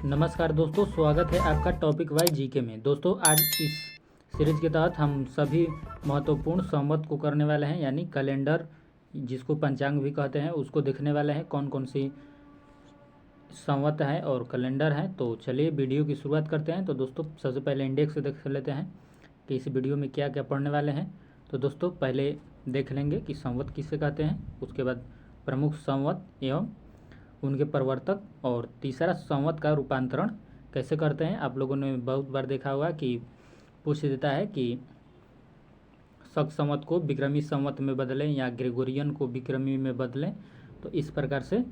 नमस्कार दोस्तों, स्वागत है आपका टॉपिक वाइज जीके में। दोस्तों, आज इस सीरीज के तहत हम सभी महत्वपूर्ण संवत को करने वाले हैं, यानी कैलेंडर जिसको पंचांग भी कहते हैं उसको देखने वाले हैं। कौन कौन सी संवत है और कैलेंडर है। तो चलिए वीडियो की शुरुआत करते हैं। तो दोस्तों, सबसे पहले इंडेक्स देख लेते हैं कि इस वीडियो में क्या क्या पढ़ने वाले हैं। तो दोस्तों, पहले देख लेंगे कि संवत किसे कहते हैं, उसके बाद प्रमुख संवत एवं उनके प्रवर्तक, और तीसरा संवत का रूपांतरण कैसे करते हैं। आप लोगों ने बहुत बार देखा होगा कि पूछ देता है कि शक संवत को विक्रमी संवत में बदलें या ग्रेगोरियन को विक्रमी में बदलें। तो इस प्रकार से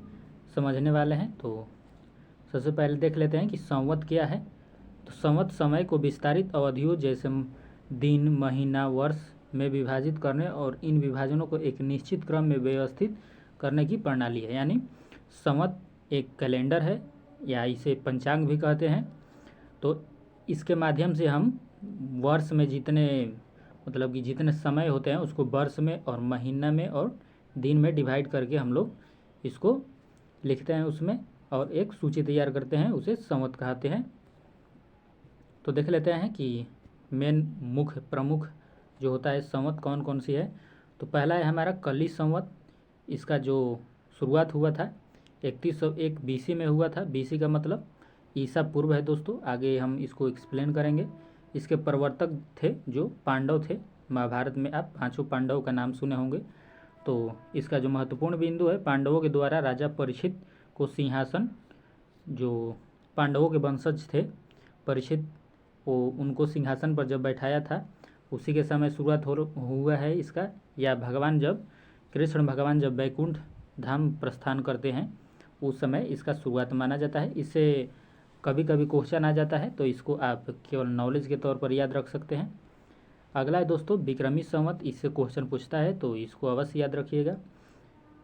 समझने वाले हैं। तो सबसे पहले देख लेते हैं कि संवत क्या है। तो संवत समय को विस्तारित अवधियों जैसे दिन, महीना, वर्ष में विभाजित करने और इन विभाजनों को एक निश्चित क्रम में व्यवस्थित करने की प्रणाली है। यानी संवत एक कैलेंडर है या इसे पंचांग भी कहते हैं। तो इसके माध्यम से हम वर्ष में जितने समय होते हैं उसको वर्ष में और महीना में और दिन में डिवाइड करके हम लोग इसको लिखते हैं उसमें, और एक सूची तैयार करते हैं, उसे संवत कहते हैं। तो देख लेते हैं कि मेन मुख्य प्रमुख जो होता है संवत कौन कौन सी है। तो पहला है हमारा कली संवत। इसका जो शुरुआत हुआ था 3101 बीसी में हुआ था। बीसी का मतलब ईसा पूर्व है दोस्तों। आगे हम इसको एक्सप्लेन करेंगे। इसके प्रवर्तक थे जो पांडव थे। महाभारत में आप 5 पांडवों का नाम सुने होंगे। तो इसका जो महत्वपूर्ण बिंदु है, पांडवों के द्वारा राजा परीक्षित को सिंहासन, जो पांडवों के वंशज थे परीक्षित, वो उनको सिंहासन पर जब बैठाया था उसी के समय शुरुआत हुआ है इसका। या कृष्ण भगवान जब वैकुंठ धाम प्रस्थान करते हैं उस समय इसका शुरुआत माना जाता है। इससे कभी कभी क्वेश्चन आ जाता है, तो इसको आप केवल नॉलेज के तौर पर याद रख सकते हैं। अगला है दोस्तों विक्रमी संवत। इससे क्वेश्चन पूछता है तो इसको अवश्य याद रखिएगा।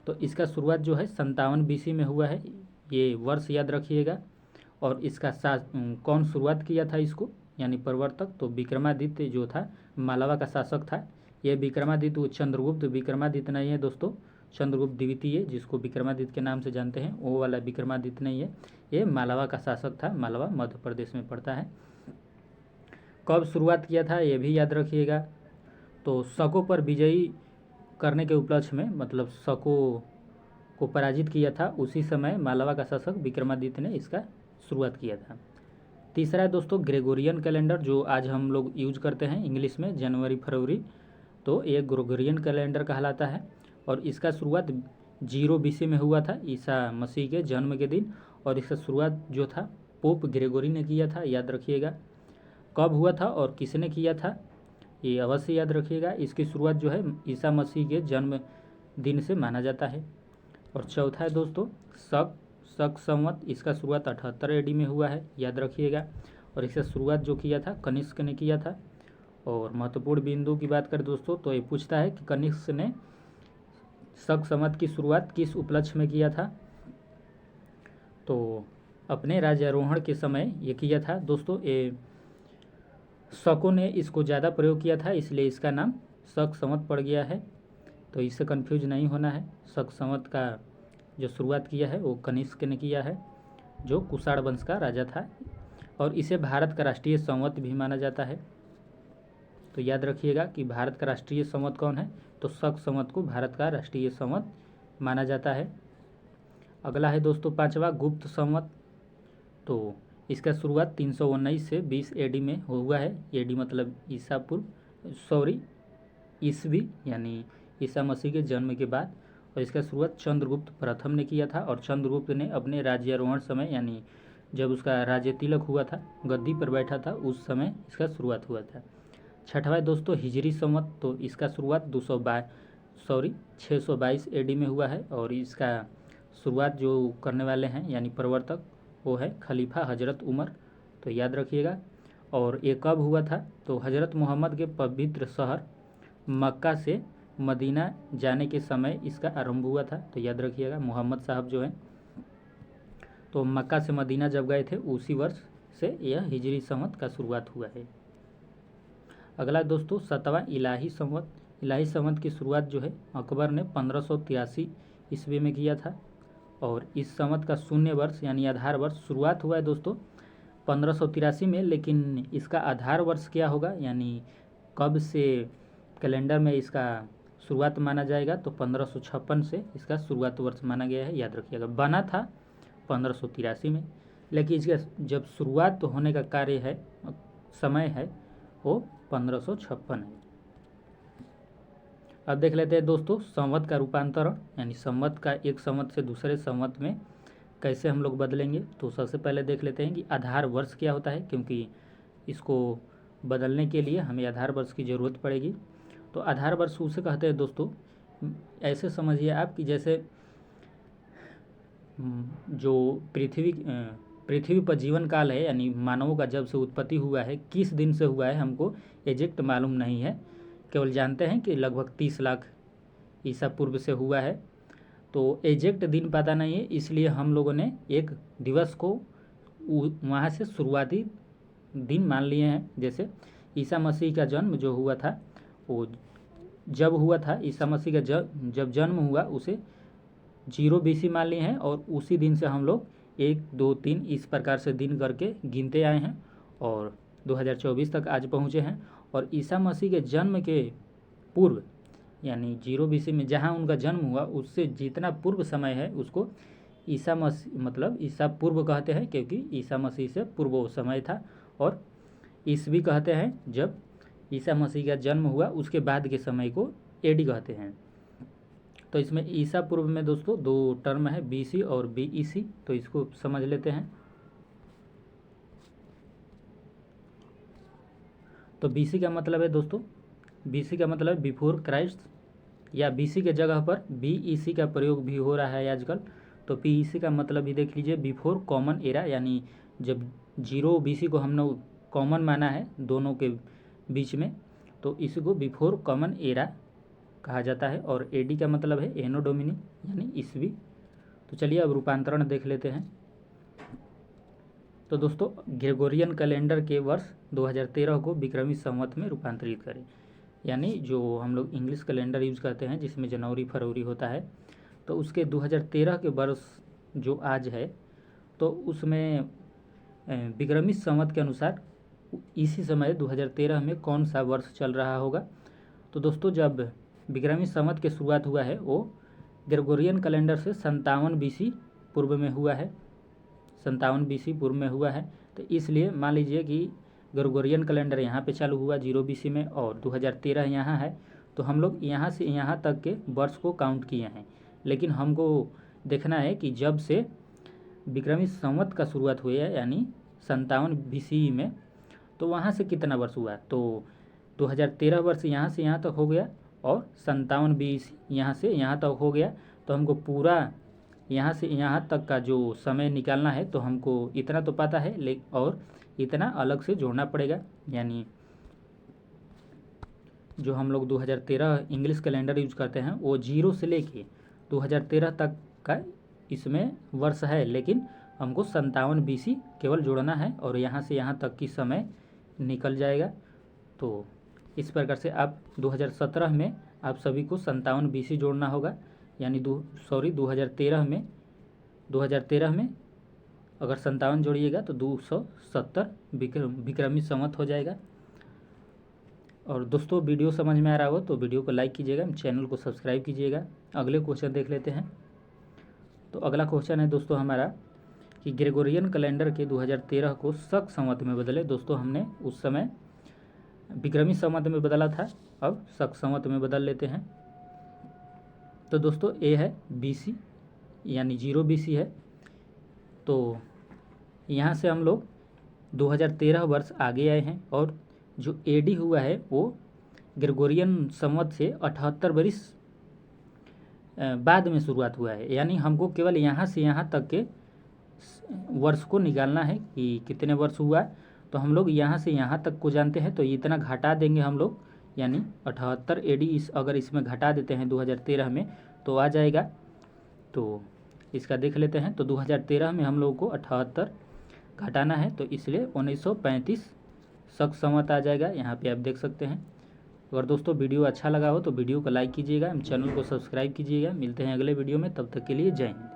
तो इसका शुरुआत जो है 57 बीसी में हुआ है, ये वर्ष याद रखिएगा। और इसका कौन शुरुआत किया था इसको, यानी प्रवर्तक, तो विक्रमादित्य जो था मालवा का शासक था। यह विक्रमादित्य वो चंद्रगुप्त विक्रमादित्य नहीं है दोस्तों। चंद्रगुप्त द्वितीय जिसको विक्रमादित्य के नाम से जानते हैं वो वाला विक्रमादित्य नहीं है। ये मालवा का शासक था। मालवा मध्य प्रदेश में पड़ता है। कब शुरुआत किया था ये भी याद रखिएगा। तो शकों पर विजयी करने के उपलक्ष्य में, मतलब शकों को पराजित किया था, उसी समय मालवा का शासक विक्रमादित्य ने इसका शुरुआत किया था। तीसरा है दोस्तों ग्रेगोरियन कैलेंडर, जो आज हम लोग यूज करते हैं इंग्लिश में जनवरी फरवरी। तो ये ग्रेगोरियन कैलेंडर कहलाता है। और इसका शुरुआत 0 बीसी में हुआ था, ईसा मसीह के जन्म के दिन। और इसका शुरुआत जो था पोप ग्रेगोरी ने किया था, याद रखिएगा। कब हुआ था और किसने किया था ये अवश्य याद रखिएगा। इसकी शुरुआत जो है ईसा मसीह के जन्म दिन से माना जाता है। और चौथा है दोस्तों शक संवत। इसका शुरुआत 78 एडी में हुआ है, याद रखिएगा। और इसका शुरुआत जो किया था कनिष्क ने किया था। और महत्वपूर्ण बिंदु की बात करें दोस्तों तो ये पूछता है कि कनिष्क ने शक संवत की शुरुआत किस उपलक्ष्य में किया था। तो अपने राज्यारोहण के समय ये किया था दोस्तों। ये शकों ने इसको ज़्यादा प्रयोग किया था, इसलिए इसका नाम शक संवत पड़ गया है। तो इससे कंफ्यूज नहीं होना है। शक संवत का जो शुरुआत किया है वो कनिष्क ने किया है, जो कुषाण वंश का राजा था। और इसे भारत का राष्ट्रीय संवत भी माना जाता है। तो याद रखिएगा कि भारत का राष्ट्रीय संवत कौन है, तो शक संवत को भारत का राष्ट्रीय संवत माना जाता है। अगला है दोस्तों 5वां गुप्त संवत। तो इसका शुरुआत 319 से 20 एडी में हुआ है। एडी मतलब ईसवी, यानी ईसा मसीह के जन्म के बाद। और इसका शुरुआत चंद्रगुप्त प्रथम ने किया था। और चंद्रगुप्त ने अपने राज्यारोहण समय, यानी जब उसका राज्य तिलक हुआ था, गद्दी पर बैठा था, उस समय इसका शुरुआत हुआ था। छठवां दोस्तों हिजरी संवत। तो इसका शुरुआत 622 एडी में हुआ है। और इसका शुरुआत जो करने वाले हैं यानी प्रवर्तक वो है खलीफा हजरत उमर। तो याद रखिएगा। और ये कब हुआ था, तो हजरत मोहम्मद के पवित्र शहर मक्का से मदीना जाने के समय इसका आरंभ हुआ था। तो याद रखिएगा, मोहम्मद साहब जो हैं तो मक्का से मदीना जब गए थे उसी वर्ष से यह हिजरी संवत का शुरुआत हुआ है। अगला दोस्तों 7वां इलाही संवत। इलाही संवत की शुरुआत जो है अकबर ने 1583 ईस्वी में किया था। और इस संवत का शून्य वर्ष यानी आधार वर्ष शुरुआत हुआ है दोस्तों 1583 में, लेकिन इसका आधार वर्ष क्या होगा यानी कब से कैलेंडर में इसका शुरुआत माना जाएगा, तो 1556 से इसका शुरुआत वर्ष माना गया है। याद रखिएगा, बना था 1583 में, लेकिन इसका जब शुरुआत होने का कार्य है समय है वो 1556 है। अब देख लेते हैं दोस्तों संवत का रूपांतरण, यानी संवत का एक संवत से दूसरे संवत में कैसे हम लोग बदलेंगे। तो सबसे पहले देख लेते हैं कि आधार वर्ष क्या होता है, क्योंकि इसको बदलने के लिए हमें आधार वर्ष की ज़रूरत पड़ेगी। तो आधार वर्ष उसे कहते हैं दोस्तों, ऐसे समझिए आप कि जैसे जो पृथ्वी पर जीवन काल है, यानी मानवों का जब से उत्पत्ति हुआ है, किस दिन से हुआ है हमको एग्जैक्ट मालूम नहीं है, केवल जानते हैं कि लगभग 30 लाख ईसा पूर्व से हुआ है। तो एग्जैक्ट दिन पता नहीं है, इसलिए हम लोगों ने एक दिवस को वहाँ से शुरुआती दिन मान लिए हैं। जैसे ईसा मसीह का जन्म जो हुआ था वो जब हुआ था, ईसा मसीह का जब जन्म हुआ उसे 0 BC मान लिए हैं, और उसी दिन से हम लोग 1 2 3 इस प्रकार से दिन करके गिनते आए हैं और 2024 तक आज पहुँचे हैं। और ईसा मसीह के जन्म के पूर्व यानी 0 BC में जहाँ उनका जन्म हुआ उससे जितना पूर्व समय है उसको ईसा मसीह मतलब ईसा पूर्व कहते हैं, क्योंकि ईसा मसीह से पूर्व वो समय था। और ईसवी कहते हैं, जब ईसा मसीह का जन्म हुआ उसके बाद के समय को एडी कहते हैं। तो इसमें ईसा पूर्व में दोस्तों 2 टर्म है, BC और BEC, तो इसको समझ लेते हैं। तो BC का मतलब है दोस्तों, BC का मतलब बिफोर क्राइस्ट, या BC के जगह पर BEC का प्रयोग भी हो रहा है आजकल। तो BEC का मतलब भी देख लीजिए, बिफोर कॉमन एरा, यानी जब 0 BC को हमने कॉमन माना है दोनों के बीच में, तो इसी को बिफोर कॉमन एरा कहा जाता है। और AD का मतलब है एनो डोमिनी यानी ईस्वी। तो चलिए अब रूपांतरण देख लेते हैं। तो दोस्तों ग्रेगोरियन कैलेंडर के वर्ष 2013 को विक्रमी संवत में रूपांतरित करें, यानी जो हम लोग इंग्लिश कैलेंडर यूज़ करते हैं जिसमें जनवरी फरवरी होता है, तो उसके 2013 के वर्ष जो आज है तो उसमें विक्रमी संवत के अनुसार इसी समय 2013 में कौन सा वर्ष चल रहा होगा। तो दोस्तों जब विक्रमी संवत की शुरुआत हुआ है वो ग्रेगोरियन कैलेंडर से 57 BC पूर्व में हुआ है, 57 BC पूर्व में हुआ है। तो इसलिए मान लीजिए कि ग्रेगोरियन कैलेंडर यहाँ पे चालू हुआ 0 BC में और 2013 यहाँ है, तो हम लोग यहाँ से यहाँ तक के वर्ष को काउंट किए हैं। लेकिन हमको देखना है कि जब से विक्रमी संवत का शुरुआत हुई है यानी 57 BC में, तो वहाँ से कितना वर्ष हुआ। तो 2013 वर्ष यहाँ से यहाँ तक हो गया और 57 BC यहाँ से यहाँ तक हो गया। तो हमको पूरा यहाँ से यहाँ तक का जो समय निकालना है, तो हमको इतना तो पता है और इतना अलग से जोड़ना पड़ेगा। यानी जो हम लोग 2013 इंग्लिश कैलेंडर यूज करते हैं वो 0 से लेके 2013 तक का इसमें वर्ष है, लेकिन हमको 57 BC केवल जोड़ना है और यहाँ से यहाँ तक की समय निकल जाएगा। तो इस प्रकार से आप 2017 में आप सभी को 57 BC जोड़ना होगा, यानी 2013 में अगर 57 जोड़िएगा तो 270 विक्रमी संवत हो जाएगा। और दोस्तों वीडियो समझ में आ रहा हो तो वीडियो को लाइक कीजिएगा, चैनल को सब्सक्राइब कीजिएगा। अगले क्वेश्चन देख लेते हैं। तो अगला क्वेश्चन है दोस्तों हमारा कि ग्रेगोरियन कैलेंडर के 2013 को शक संवत में बदले। दोस्तों हमने उस समय विक्रमी संवत में बदला था, अब शक संवत में बदल लेते हैं। तो दोस्तों ए है BC यानी 0 BC है, तो यहाँ से हम लोग 2013 वर्ष आगे आए हैं और जो AD हुआ है वो ग्रेगोरियन संवत से 78 वर्ष बाद में शुरुआत हुआ है। यानी हमको केवल यहाँ से यहाँ तक के वर्ष को निकालना है कि कितने वर्ष हुआ। तो हम लोग यहाँ से यहाँ तक को जानते हैं, तो इतना घटा देंगे हम लोग, यानी 78 AD अगर इसमें घटा देते हैं 2013 में तो आ जाएगा। तो इसका देख लेते हैं। तो 2013 में हम लोगों को 78 घटाना है, तो इसलिए 1935 शक संवत आ जाएगा। यहाँ पे आप देख सकते हैं। अगर दोस्तों वीडियो अच्छा लगा हो तो वीडियो को लाइक कीजिएगा, चैनल को सब्सक्राइब कीजिएगा। मिलते हैं अगले वीडियो में, तब तक के लिए जय हिंद।